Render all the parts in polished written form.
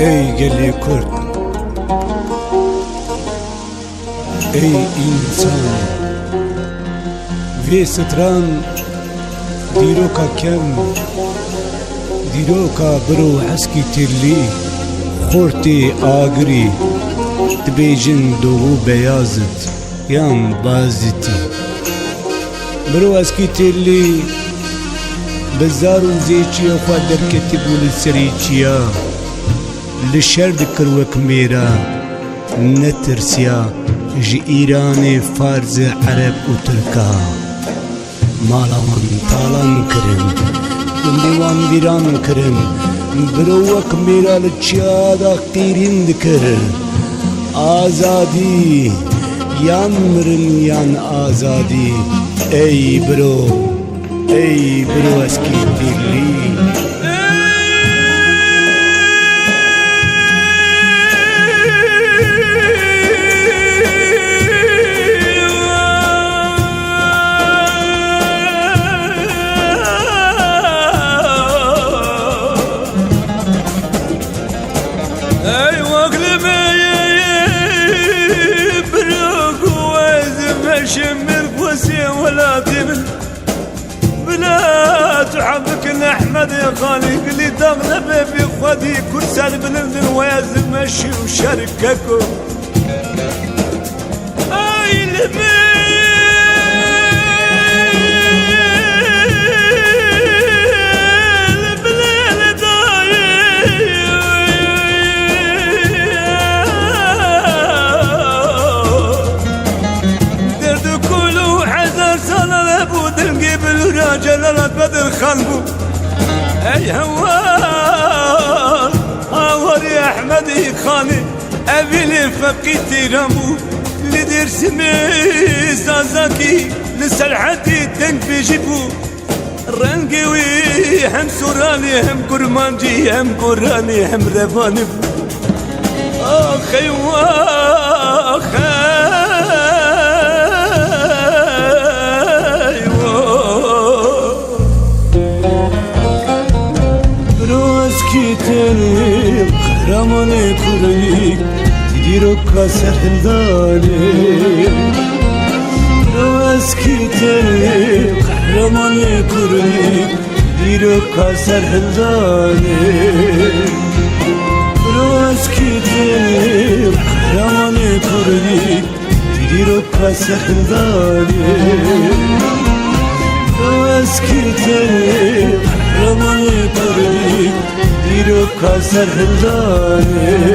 ای گلی کرد، ای انسان وی ستران دیروکا کم، دیروکا برو حسکی ترلی خورتی آگری دبیجن دوغو بیازت یان بازتی برو حسکی ترلی بزارو زیچی خواه درکتی بول سریچیا لشر دکر وک میرا نترسیا جی ایران فارز عرب و ترکا مالوان تالان کرن دیوان ویران کرن برو وک میرا لچیا دا قیرین دکر آزادی یان مرن یان آزادی ای برو اسکی دیلی شمر بوسي ولا تمن بلا تعبك احمد يا خالي اللي تغلب في خدي كرسان بلند ويازم مشي وشارككم اي جلالة بدر خانبو اي هوار يا احمد خاني ابي لي فقيتي رامو لدير سمي زازاكي لسلحتي تنك في جيبو رنقوي هم سوراني هم قرمانجي هم قراني هم رفاني اخي واخي تريق قهرماني كوريك تديروكا سرحلداني رواسكي تريق قهرماني كوريك تديروكا سرحلداني رواسكي تريق قهرماني كوريك تديروكا سرحلداني رواسكي تريق قهرماني كوريك دیروکا سرهندانه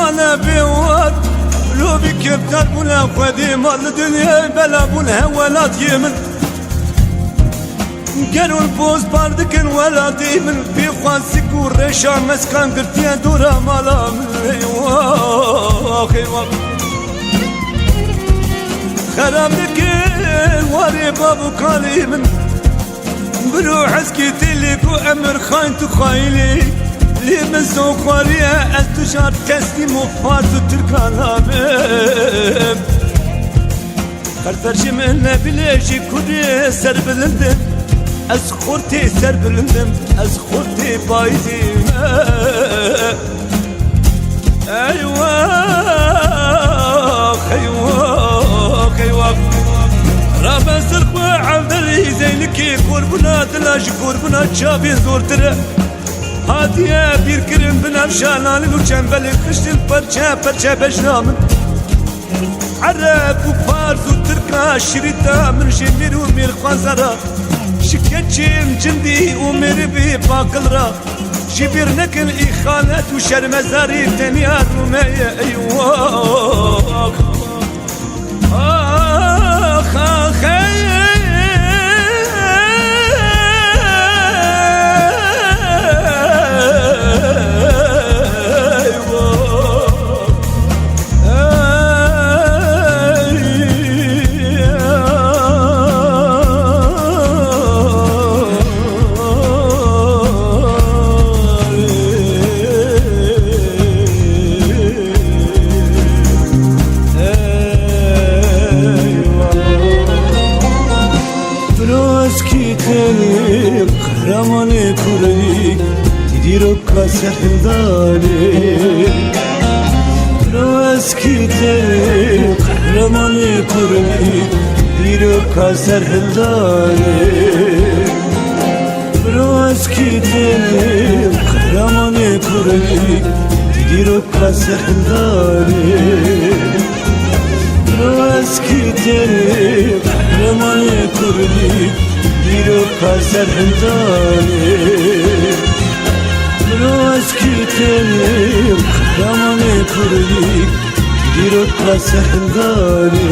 مالا بيوار لو بكبتر بلا خدي مال الدنيا بلا بلا ولا تيمن قالوا البوز باردكن ولا تيمن في خواسك والريشة مسكن قلتيا دورا مالا من اخي خراب لك واري بابو كاليمن بروح اسكيتي لك وامر خاين تخايلي لي مزو خواريا استشار كستي مفات تركانا بيم خرفرشي من بليجي كوري سر بلندم از خورتي سر بلندم از خورتي بايزيم ايوا ايوا ايوا ki kurbuna dilaş kurbuna çabin zortire Hadiye bir kirim binafşananın u çembeli kıştın parça parça beşnamın Arap u Fars u Türka şirita min jemir u mir khazara Şiketçim cindi u meribi bakılra Jibir nekin ihanet u şermezari teniyar rumeye eyvah Ah ah hey Kahramanı kurdik Didiroka sehildari Roeskite kahramanı kurdik Didiroka sehildari Roeskite kahramanı kurdik Didiroka sehildari Roeskite kahramanı kurdik Diroka serhildari Roeskitelim kahramanı kurdik Diroka serhildari